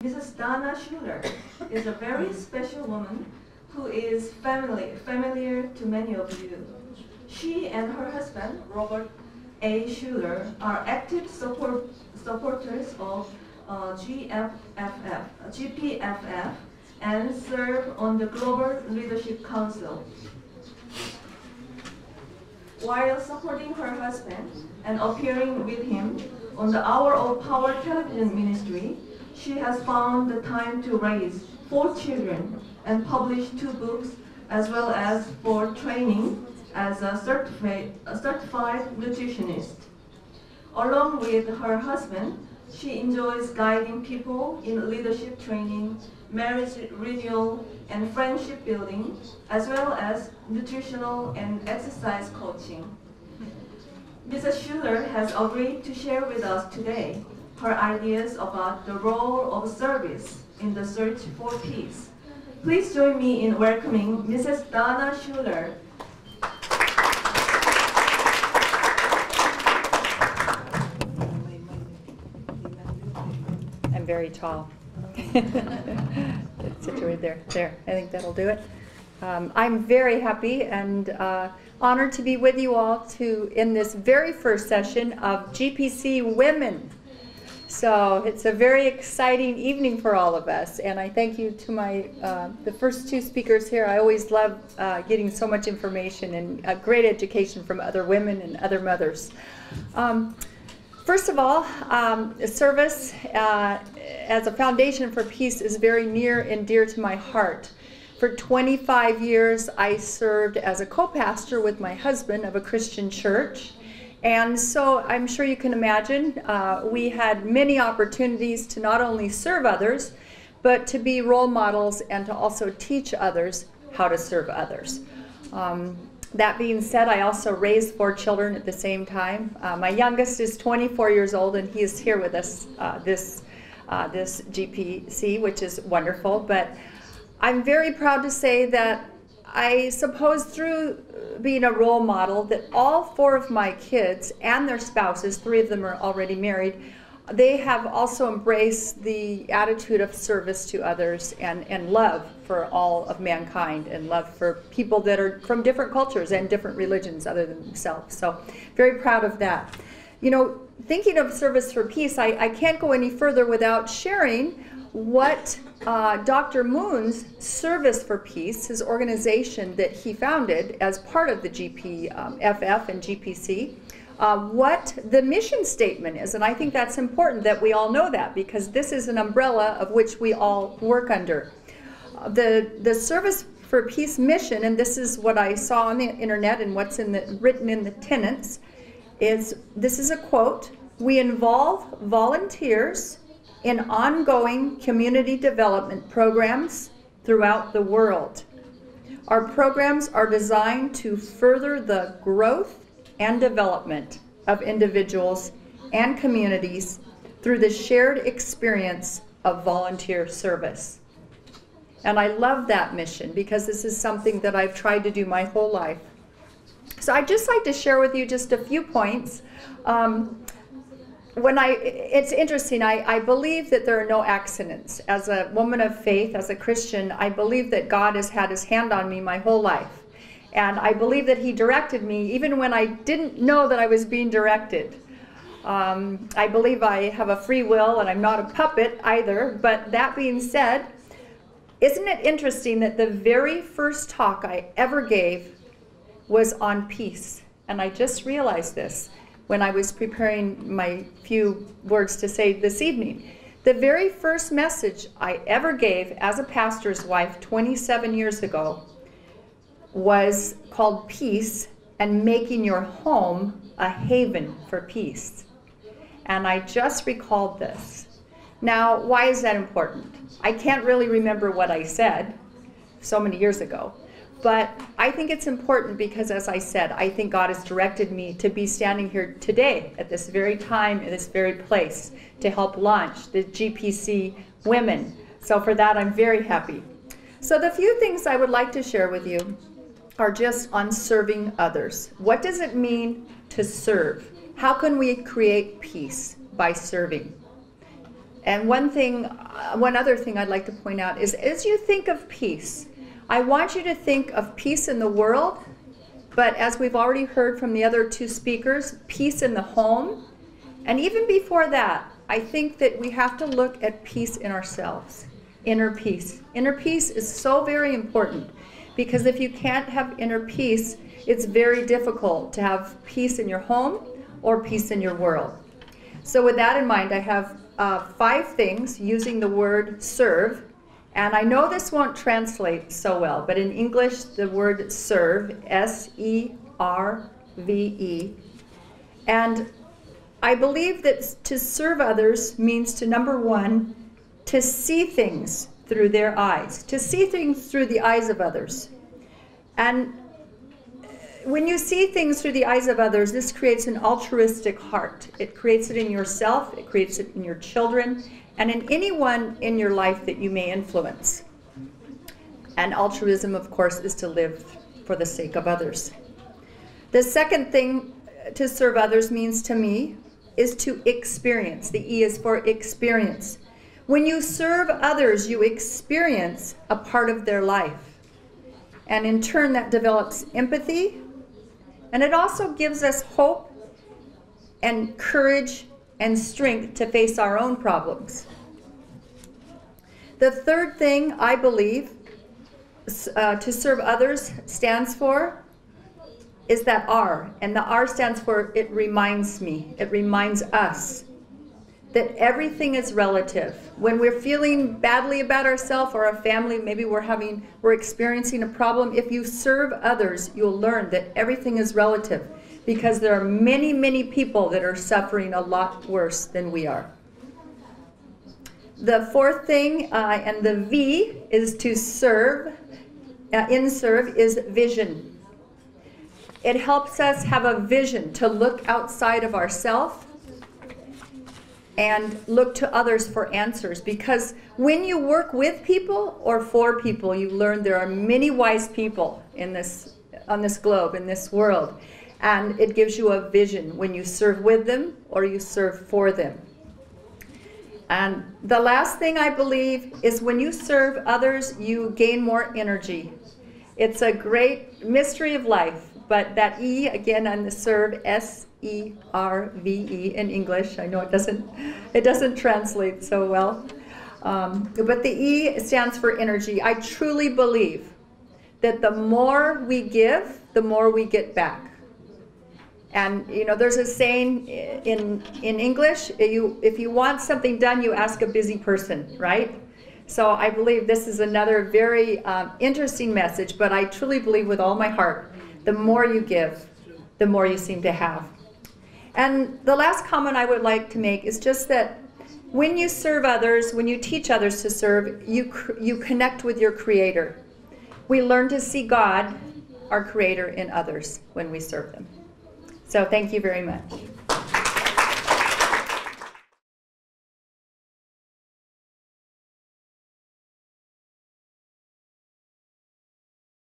Mrs. Donna Schuller is a very special woman who is familiar to many of you. She and her husband, Robert A. Schuller, are active supporters of GPFF and serve on the Global Leadership Council. While supporting her husband and appearing with him on the Hour of Power television ministry, she has found the time to raise 4 children and publish 2 books, as well as for training as a certified nutritionist. Along with her husband, she enjoys guiding people in leadership training, marriage renewal, and friendship building, as well as nutritional and exercise coaching. Mrs. Schuller has agreed to share with us today her ideas about the role of service in the search for peace. Please join me in welcoming Mrs. Donna Schuller. I'm very tall. Sit you right there. There, I think that'll do it. I'm very happy and honored to be with you all in this very first session of GPC Women. So it's a very exciting evening for all of us, and I thank you to the first 2 speakers here. I always love getting so much information and great education from other women and other mothers. First of all, service as a foundation for peace is very near and dear to my heart. For 25 years, I served as a co-pastor with my husband of a Christian church. And so I'm sure you can imagine, we had many opportunities to not only serve others, but to be role models and to also teach others how to serve others. That being said, I also raised 4 children at the same time. My youngest is 24 years old, and he is here with us this GPC, which is wonderful. But I'm very proud to say that I suppose through being a role model that all 4 of my kids and their spouses, 3 of them are already married, they have also embraced the attitude of service to others and love for all of mankind and love for people that are from different cultures and different religions other than themselves. So very proud of that. You know, thinking of service for peace, I can't go any further without sharing what Dr. Moon's Service for Peace, his organization that he founded as part of the GPFF and GPC, what the mission statement is. And I think that's important that we all know that, because this is an umbrella of which we all work under. The Service for Peace mission, and this is what I saw on the internet and what's written in the tenets, this is a quote: "We involve volunteers in ongoing community development programs throughout the world. Our programs are designed to further the growth and development of individuals and communities through the shared experience of volunteer service." And I love that mission because this is something that I've tried to do my whole life. So I'd just like to share with you just a few points. It's interesting, I believe that there are no accidents. As a woman of faith, as a Christian, I believe that God has had his hand on me my whole life. And I believe that he directed me even when I didn't know that I was being directed. I believe I have a free will and I'm not a puppet either. But that being said, isn't it interesting that the very first talk I ever gave was on peace? And I just realized this when I was preparing my few words to say this evening. The very first message I ever gave as a pastor's wife 27 years ago was called Peace and Making Your Home a Haven for Peace. And I just recalled this. Now, why is that important? I can't really remember what I said so many years ago. But I think it's important because, as I said, I think God has directed me to be standing here today at this very time, in this very place, to help launch the GPC Women. So for that, I'm very happy. So the few things I would like to share with you are just on serving others. What does it mean to serve? How can we create peace by serving? And one other thing I'd like to point out is as you think of peace, I want you to think of peace in the world, but as we've already heard from the other two speakers, peace in the home. And even before that, I think that we have to look at peace in ourselves, inner peace. Inner peace is so very important because if you can't have inner peace, it's very difficult to have peace in your home or peace in your world. So with that in mind, I have 5 things using the word serve. And I know this won't translate so well, but in English, the word serve, S-E-R-V-E. And I believe that to serve others means to, number 1, to see things through their eyes, to see things through the eyes of others. And when you see things through the eyes of others, this creates an altruistic heart. It creates it in yourself, it creates it in your children, and in anyone in your life that you may influence. And altruism, of course, is to live for the sake of others. The second thing to serve others means to me is to experience. The E is for experience. When you serve others, you experience a part of their life. And in turn, that develops empathy. And it also gives us hope and courage and strength to face our own problems. The third thing I believe to serve others stands for is that R. And the R stands for it reminds me, it reminds us that everything is relative. When we're feeling badly about ourselves or our family, maybe we're experiencing a problem, if you serve others, you'll learn that everything is relative because there are many, many people that are suffering a lot worse than we are. The fourth thing, and the V is to serve, in serve is vision. It helps us have a vision to look outside of ourselves and look to others for answers, because when you work with people or for people, you learn there are many wise people on this globe, in this world, and it gives you a vision when you serve with them or you serve for them. And the last thing I believe is when you serve others, you gain more energy. It's a great mystery of life, but that E again on the serve, S-E-R-V-E in English. I know it doesn't translate so well. But the E stands for energy. I truly believe that the more we give, the more we get back. And you know, there's a saying in English, if you want something done, you ask a busy person, right? So I believe this is another very interesting message, but I truly believe with all my heart, the more you give, the more you seem to have. And the last comment I would like to make is just that when you serve others, when you teach others to serve, you connect with your Creator. We learn to see God, our Creator, in others when we serve them. So thank you very much.